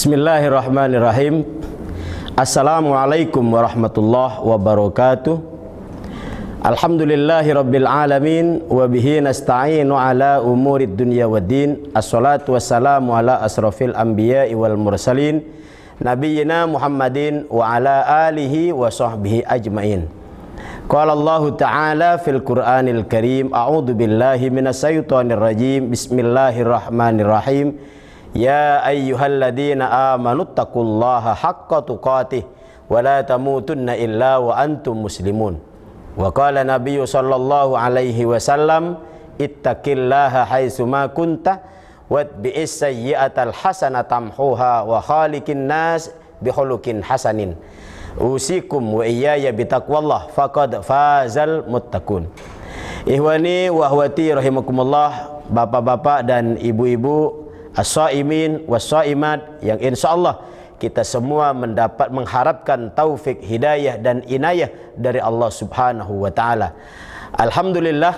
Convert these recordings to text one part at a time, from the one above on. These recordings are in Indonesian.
Bismillahirrahmanirrahim. Assalamualaikum warahmatullahi wabarakatuh. Alhamdulillahi rabbil alamin. Wa bihi nasta'inu ala umurid dunya waddin. Assalatu wassalamu ala asrafil anbiya'i wal mursalin, nabiyyina Muhammadin wa ala alihi wa sahbihi ajmain. Qala Allah ta'ala fil Qur'anil Karim, a'udzu billahi minas syaitonir rajim. Bismillahirrahmanirrahim. Ya ayyuhalladzina amanu taqullaha haqqa tuqatih wa la tamutunna illa wa antum muslimun. Wa qala nabiyyu sallallahu alaihi wasallam, ittaqillaha haitsu ma kunta watbi'is sayyi'atal hasanata tamhuha wa khaliqin nas bihuluqin hasanin. Usikum wa iyaya bitaqwallah faqad fazal muttaqun. Ihwani wa ahwati rahimakumullah, bapak-bapak dan ibu-ibu, as-shaimin was-shaimat, yang insyaallah kita semua mengharapkan taufik, hidayah dan inayah dari Allah Subhanahu wa taala. Alhamdulillah,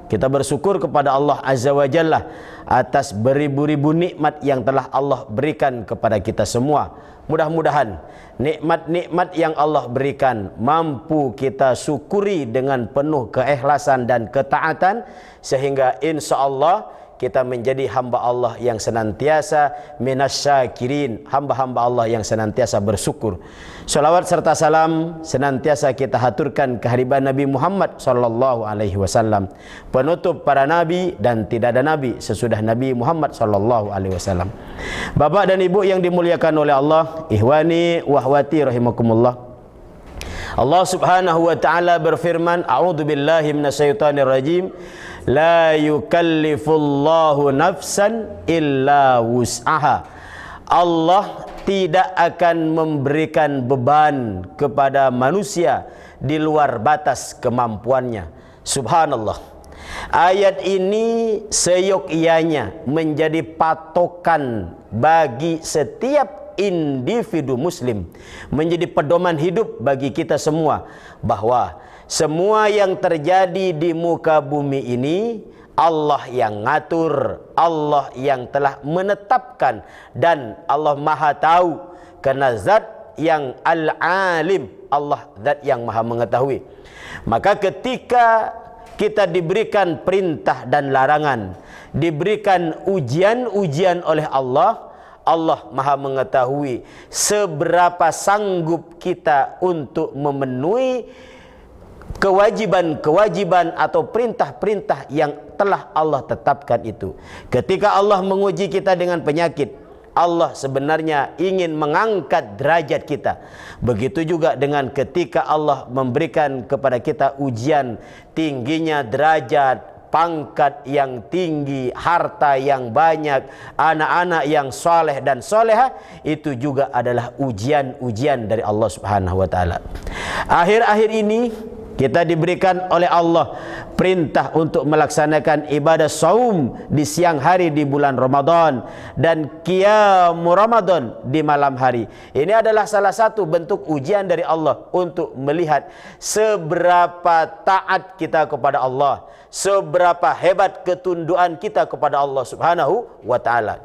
kita bersyukur kepada Allah Azza wa Jalla atas beribu-ribu nikmat yang telah Allah berikan kepada kita semua. Mudah-mudahan nikmat-nikmat yang Allah berikan mampu kita syukuri dengan penuh keikhlasan dan ketaatan, sehingga insyaallah kita menjadi hamba Allah yang senantiasa minasyakirin, hamba-hamba Allah yang senantiasa bersyukur. Salawat serta salam senantiasa kita haturkan kehadiran Nabi Muhammad sallallahu alaihi wasallam, penutup para nabi dan tidak ada nabi sesudah Nabi Muhammad sallallahu alaihi wasallam. Bapak dan Ibu yang dimuliakan oleh Allah, ihwani wa ahwati rahimakumullah. Allah Subhanahu wa taala berfirman, a'udzu billahi minasyaitonir rajim. La yukallifullahu nafsan illa wus'aha. Allah tidak akan memberikan beban kepada manusia di luar batas kemampuannya. Subhanallah. Ayat ini seyogyanya menjadi patokan bagi setiap individu muslim, menjadi pedoman hidup bagi kita semua, bahwa semua yang terjadi di muka bumi ini Allah yang ngatur, Allah yang telah menetapkan, dan Allah Maha tahu, karena zat yang al-alim, Allah zat yang maha mengetahui. Maka ketika kita diberikan perintah dan larangan, diberikan ujian-ujian oleh Allah, Allah maha mengetahui seberapa sanggup kita untuk memenuhi kewajiban-kewajiban atau perintah-perintah yang telah Allah tetapkan itu. Ketika Allah menguji kita dengan penyakit, Allah sebenarnya ingin mengangkat derajat kita. Begitu juga dengan ketika Allah memberikan kepada kita ujian, tingginya derajat, pangkat yang tinggi, harta yang banyak, anak-anak yang soleh dan soleha, itu juga adalah ujian-ujian dari Allah Subhanahu wa taala. Akhir-akhir ini kita diberikan oleh Allah perintah untuk melaksanakan ibadah saum di siang hari di bulan Ramadan dan qiyamul Ramadan di malam hari. Ini adalah salah satu bentuk ujian dari Allah untuk melihat seberapa taat kita kepada Allah, seberapa hebat ketundukan kita kepada Allah Subhanahu wa taala.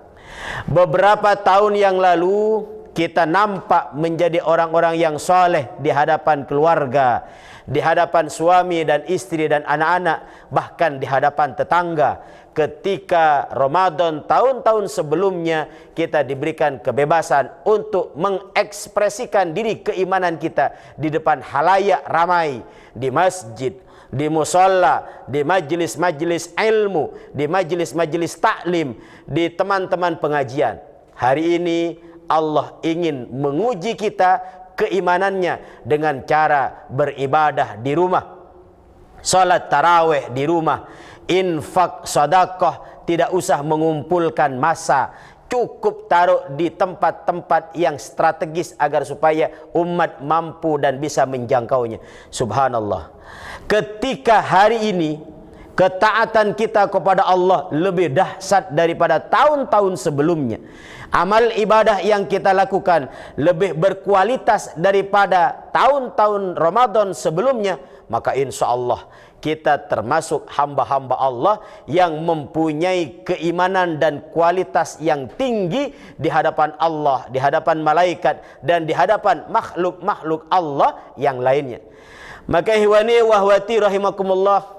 Beberapa tahun yang lalu kita nampak menjadi orang-orang yang soleh di hadapan keluarga, di hadapan suami dan istri dan anak-anak, bahkan di hadapan tetangga. Ketika Ramadan tahun-tahun sebelumnya kita diberikan kebebasan untuk mengekspresikan diri keimanan kita di depan halayak ramai, di masjid, di musholla, di majelis-majelis ilmu, di majelis-majelis taklim, di teman-teman pengajian. Hari ini Allah ingin menguji kita keimanannya dengan cara beribadah di rumah, salat tarawih di rumah, infak sedekah, tidak usah mengumpulkan massa, cukup taruh di tempat-tempat yang strategis agar supaya umat mampu dan bisa menjangkaunya. Subhanallah. Ketika hari ini ketaatan kita kepada Allah lebih dahsyat daripada tahun-tahun sebelumnya, amal ibadah yang kita lakukan lebih berkualitas daripada tahun-tahun Ramadan sebelumnya, maka insya Allah kita termasuk hamba-hamba Allah yang mempunyai keimanan dan kualitas yang tinggi di hadapan Allah, di hadapan malaikat, dan di hadapan makhluk-makhluk Allah yang lainnya. Maka ihwani wa akhwati rahimakumullah,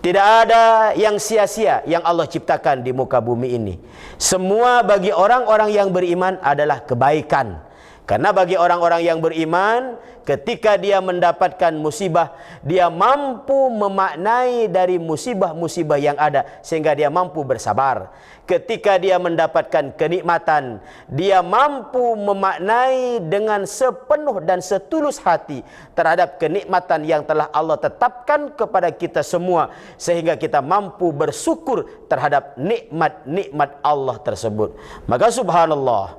tidak ada yang sia-sia yang Allah ciptakan di muka bumi ini. Semua bagi orang-orang yang beriman adalah kebaikan. Karena bagi orang-orang yang beriman, ketika dia mendapatkan musibah, dia mampu memaknai dari musibah-musibah yang ada sehingga dia mampu bersabar. Ketika dia mendapatkan kenikmatan, dia mampu memaknai dengan sepenuh dan setulus hati terhadap kenikmatan yang telah Allah tetapkan kepada kita semua, sehingga kita mampu bersyukur terhadap nikmat-nikmat Allah tersebut. Maka subhanallah,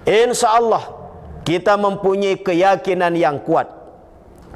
insya Allah kita mempunyai keyakinan yang kuat,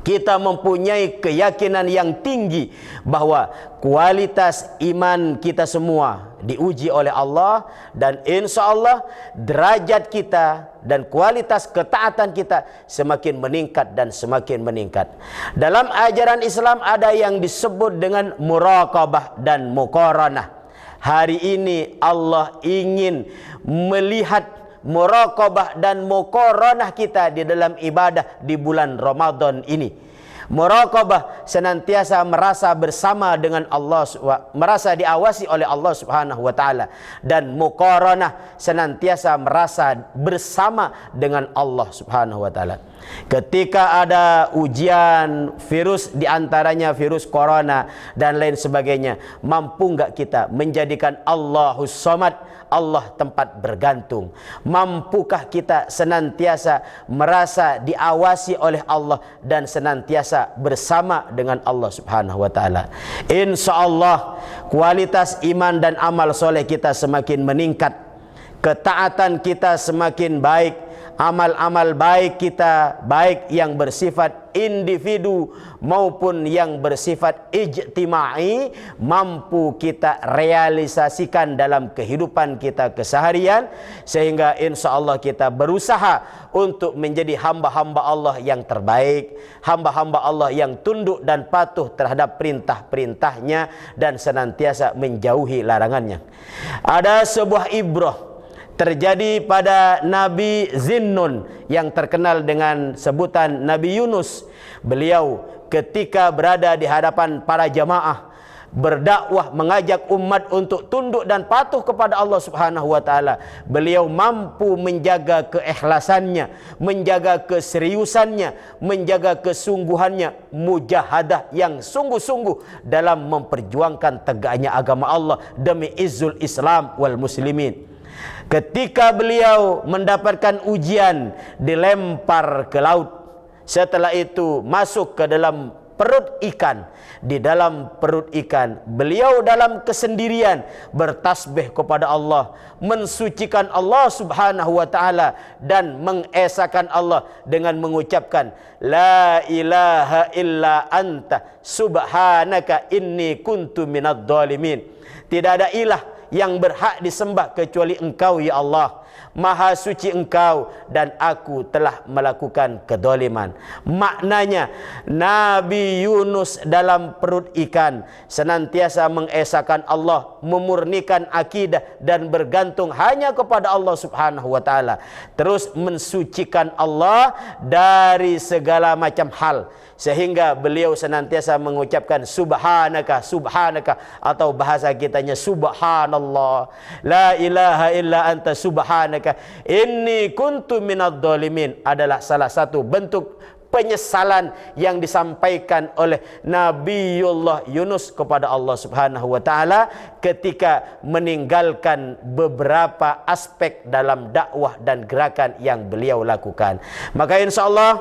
kita mempunyai keyakinan yang tinggi bahwa kualitas iman kita semua diuji oleh Allah, dan insya Allah derajat kita dan kualitas ketaatan kita semakin meningkat dan semakin meningkat. Dalam ajaran Islam ada yang disebut dengan muraqabah dan muqaranah. Hari ini Allah ingin melihat muraqabah dan muqaranah kita di dalam ibadah di bulan Ramadan ini. Muraqabah senantiasa merasa bersama dengan Allah, merasa diawasi oleh Allah Subhanahu wa taala, dan muqaranah senantiasa merasa bersama dengan Allah Subhanahu wa taala. Ketika ada ujian virus, diantaranya virus corona dan lain sebagainya, mampu enggak kita menjadikan Allahus Samad, Allah tempat bergantung? Mampukah kita senantiasa merasa diawasi oleh Allah dan senantiasa bersama dengan Allah Subhanahu wa taala? Insya Allah kualitas iman dan amal soleh kita semakin meningkat, ketaatan kita semakin baik, amal-amal baik kita, baik yang bersifat individu maupun yang bersifat ijtimai, mampu kita realisasikan dalam kehidupan kita keseharian, sehingga insya Allah kita berusaha untuk menjadi hamba-hamba Allah yang terbaik, hamba-hamba Allah yang tunduk dan patuh terhadap perintah-perintahnya dan senantiasa menjauhi larangannya. Ada sebuah ibrah terjadi pada Nabi Zinnun yang terkenal dengan sebutan Nabi Yunus. Beliau ketika berada di hadapan para jamaah berdakwah, mengajak umat untuk tunduk dan patuh kepada Allah Subhanahu wa taala, beliau mampu menjaga keikhlasannya, menjaga keseriusannya, menjaga kesungguhannya, mujahadah yang sungguh-sungguh dalam memperjuangkan tegaknya agama Allah demi izzul Islam wal muslimin. Ketika beliau mendapatkan ujian, dilempar ke laut. Setelah itu masuk ke dalam perut ikan. Di dalam perut ikan, beliau dalam kesendirian bertasbih kepada Allah, mensucikan Allah Subhanahu wa taala dan mengesahkan Allah dengan mengucapkan la ilaha illa anta subhanaka inni kuntu minadh dhalimin. Tidak ada ilah yang berhak disembah kecuali Engkau ya Allah, Maha suci Engkau dan aku telah melakukan kedoliman. Maknanya Nabi Yunus dalam perut ikan senantiasa mengesahkan Allah, memurnikan akidah dan bergantung hanya kepada Allah Subhanahu wa taala, terus mensucikan Allah dari segala macam hal, sehingga beliau senantiasa mengucapkan subhanaka, subhanaka, atau bahasa kitanya subhanallah, la ilaha illa anta subhanaka inni kuntu minadh dhalimin, adalah salah satu bentuk penyesalan yang disampaikan oleh Nabiullah Yunus kepada Allah Subhanahu wa taala ketika meninggalkan beberapa aspek dalam dakwah dan gerakan yang beliau lakukan. Maka insyaallah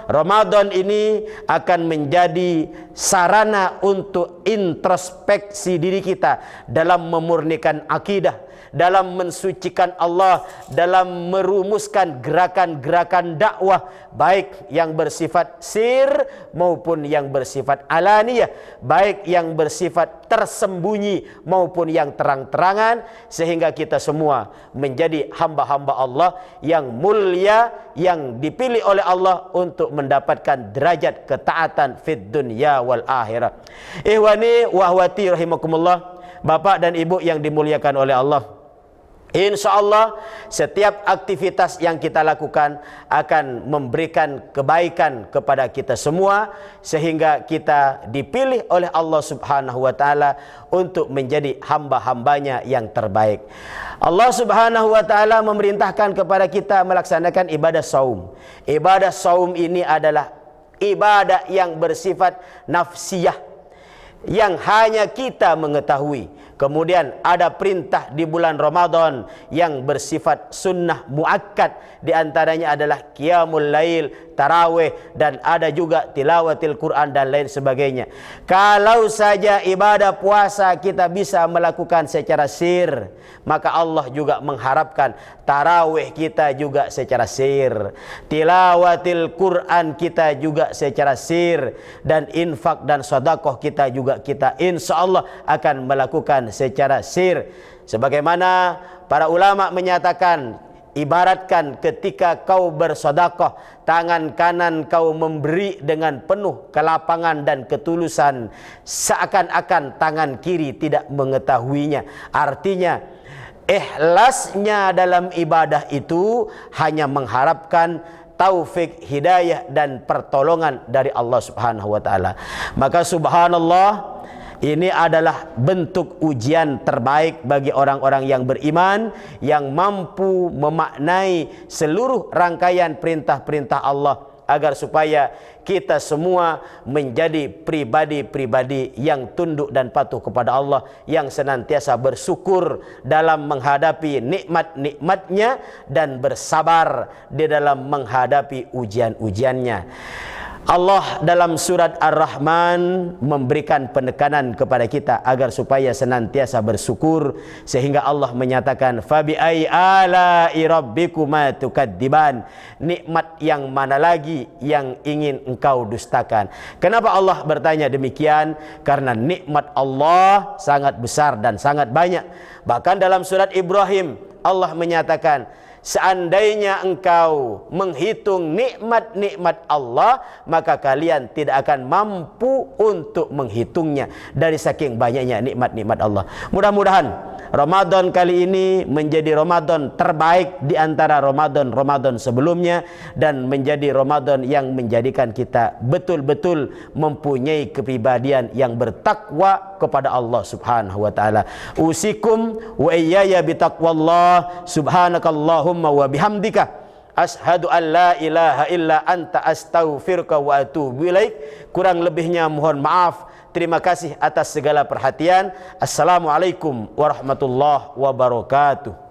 Ramadan ini akan menjadi sarana untuk introspeksi diri kita dalam memurnikan akidah, dalam mensucikan Allah, dalam merumuskan gerakan-gerakan dakwah baik yang bersifat sir maupun yang bersifat alaniyah, baik yang bersifat tersembunyi maupun yang terang-terangan, sehingga kita semua menjadi hamba-hamba Allah yang mulia, yang dipilih oleh Allah untuk mendapatkan derajat ketaatan fid dunya wal akhirah. Ihwani wa akhwati rahimakumullah, bapak dan ibu yang dimuliakan oleh Allah, InsyaAllah setiap aktivitas yang kita lakukan akan memberikan kebaikan kepada kita semua, sehingga kita dipilih oleh Allah Subhanahu wa Ta'ala untuk menjadi hamba-hambanya yang terbaik. Allah Subhanahu wa Ta'ala memerintahkan kepada kita melaksanakan ibadah saum. Ibadah saum ini adalah ibadah yang bersifat nafsiyah, yang hanya kita mengetahui. Kemudian ada perintah di bulan Ramadan yang bersifat sunnah muakkad, di antaranya adalah qiyamul lail, tarawih, dan ada juga tilawatil Quran dan lain sebagainya. Kalau saja ibadah puasa kita bisa melakukan secara sir, maka Allah juga mengharapkan tarawih kita juga secara sir, tilawatil Quran kita juga secara sir, dan infak dan sedekah kita juga kita insyaallah akan melakukan secara sir. Sebagaimana para ulama menyatakan, ibaratkan ketika kau bersedekah, tangan kanan kau memberi dengan penuh kelapangan dan ketulusan, seakan-akan tangan kiri tidak mengetahuinya. Artinya ikhlasnya dalam ibadah itu hanya mengharapkan taufik, hidayah, dan pertolongan dari Allah Subhanahu wa Ta'ala. Maka subhanallah, ini adalah bentuk ujian terbaik bagi orang-orang yang beriman, yang mampu memaknai seluruh rangkaian perintah-perintah Allah, agar supaya kita semua menjadi pribadi-pribadi yang tunduk dan patuh kepada Allah, yang senantiasa bersyukur dalam menghadapi nikmat-nikmatnya dan bersabar di dalam menghadapi ujian-ujiannya. Allah dalam surat Ar-Rahman memberikan penekanan kepada kita agar supaya senantiasa bersyukur, sehingga Allah menyatakan fabi ai ala'i rabbikuma tukadziban, nikmat yang mana lagi yang ingin engkau dustakan. Kenapa Allah bertanya demikian? Karena nikmat Allah sangat besar dan sangat banyak. Bahkan dalam surat Ibrahim Allah menyatakan, seandainya engkau menghitung nikmat-nikmat Allah, maka kalian tidak akan mampu untuk menghitungnya dari saking banyaknya nikmat-nikmat Allah. Mudah-mudahan Ramadan kali ini menjadi Ramadan terbaik di antara Ramadan-Ramadan sebelumnya, dan menjadi Ramadan yang menjadikan kita betul-betul mempunyai kepribadian yang bertakwa kepada Allah Subhanahu wa Ta'ala. Usikum wa iyaya bitaqwallah. Subhanakallahumma wa bihamdika ashhadu an la ilaha illa anta astaghfiruka wa atubu ilaik. Kurang lebihnya mohon maaf. Terima kasih atas segala perhatian. Assalamualaikum warahmatullahi wabarakatuh.